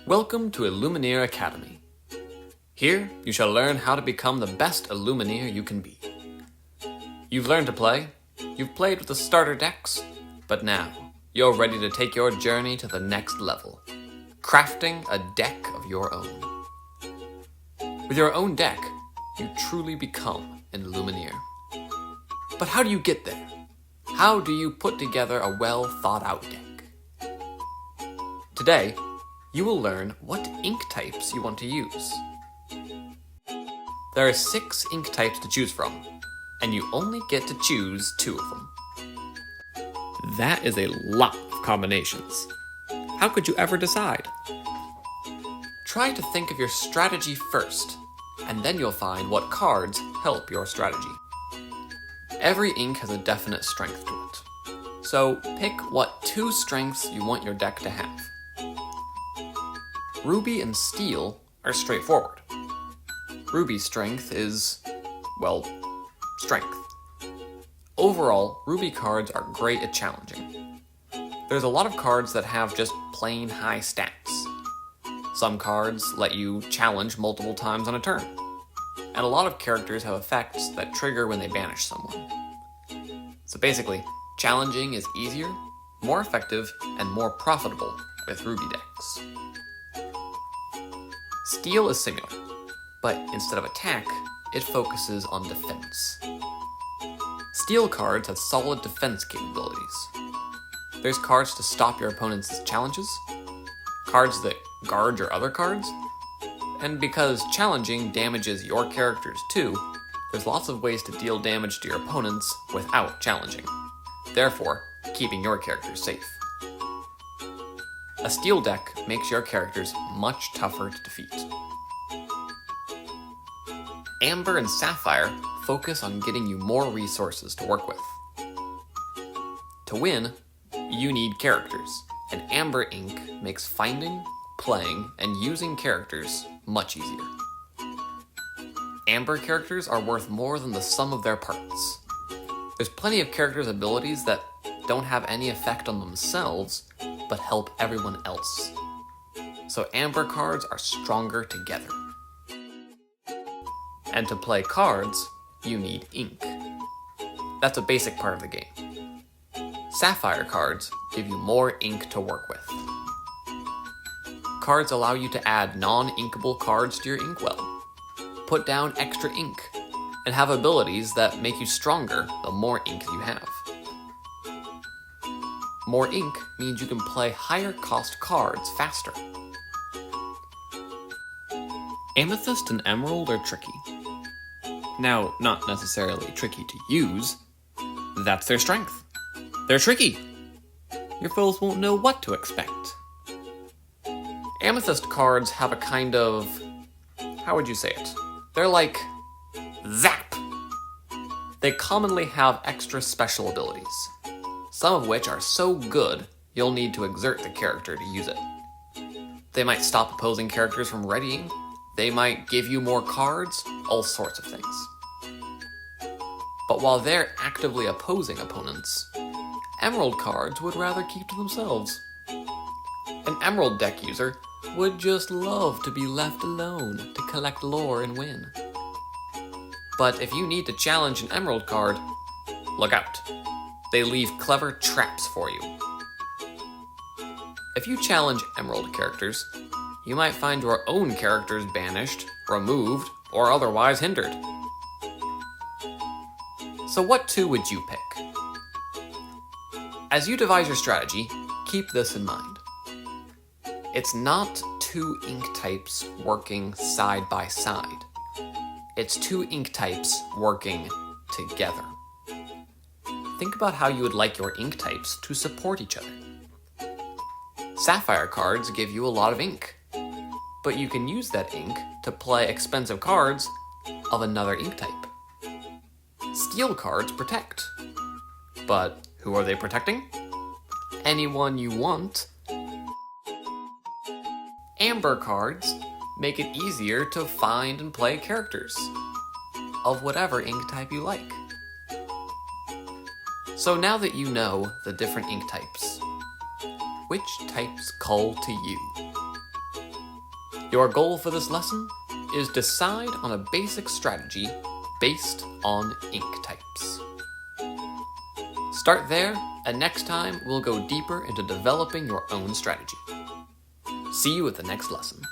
Welcome to Illumineer Academy. Here, you shall learn how to become the best Illumineer you can be. You've learned to play, you've played with the starter decks, but now, you're ready to take your journey to the next level, crafting a deck of your own. With your own deck, you truly become an Illumineer. But how do you get there? How do you put together a well-thought-out deck? Today, you will learn what ink types you want to use. There are 6 ink types to choose from, and you only get to choose 2 of them. That is a lot of combinations. How could you ever decide? Try to think of your strategy first, and then you'll find what cards help your strategy. Every ink has a definite strength to it, so pick what 2 strengths you want your deck to have. Ruby and Steel are straightforward. Ruby's strength is, well, strength. Overall, Ruby cards are great at challenging. There's a lot of cards that have just plain high stats. Some cards let you challenge multiple times on a turn, and a lot of characters have effects that trigger when they banish someone. So basically, challenging is easier, more effective, and more profitable with Ruby decks. Steel is similar, but instead of attack, it focuses on defense. Steel cards have solid defense capabilities. There's cards to stop your opponent's challenges, cards that guard your other cards, and because challenging damages your characters too, there's lots of ways to deal damage to your opponents without challenging, therefore keeping your characters safe. A steel deck makes your characters much tougher to defeat. Amber and Sapphire focus on getting you more resources to work with. To win, you need characters, and Amber ink makes finding, playing, and using characters much easier. Amber characters are worth more than the sum of their parts. There's plenty of characters' abilities that don't have any effect on themselves, but help everyone else. So Amber cards are stronger together. And to play cards, you need ink. That's a basic part of the game. Sapphire cards give you more ink to work with. Cards allow you to add non-inkable cards to your inkwell, put down extra ink, and have abilities that make you stronger the more ink you have. More ink means you can play higher cost cards faster. Amethyst and Emerald are tricky. Now, not necessarily tricky to use, that's their strength. They're tricky. Your foes won't know what to expect. Amethyst cards have a kind of, how would you say it? They're like zap. They commonly have extra special abilities, some of which are so good you'll need to exert the character to use it. They might stop opposing characters from readying, they might give you more cards, all sorts of things. But while they're actively opposing opponents, Emerald cards would rather keep to themselves. An Emerald deck user would just love to be left alone to collect lore and win. But if you need to challenge an Emerald card, look out. They leave clever traps for you. If you challenge Emerald characters, you might find your own characters banished, removed, or otherwise hindered. So what 2 would you pick? As you devise your strategy, keep this in mind. It's not 2 ink types working side by side. It's 2 ink types working together. Think about how you would like your ink types to support each other. Sapphire cards give you a lot of ink, but you can use that ink to play expensive cards of another ink type. Steel cards protect, but who are they protecting? Anyone you want. Amber cards make it easier to find and play characters of whatever ink type you like. So now that you know the different ink types, which types call to you? Your goal for this lesson is decide on a basic strategy based on ink types. Start there, and next time we'll go deeper into developing your own strategy. See you at the next lesson.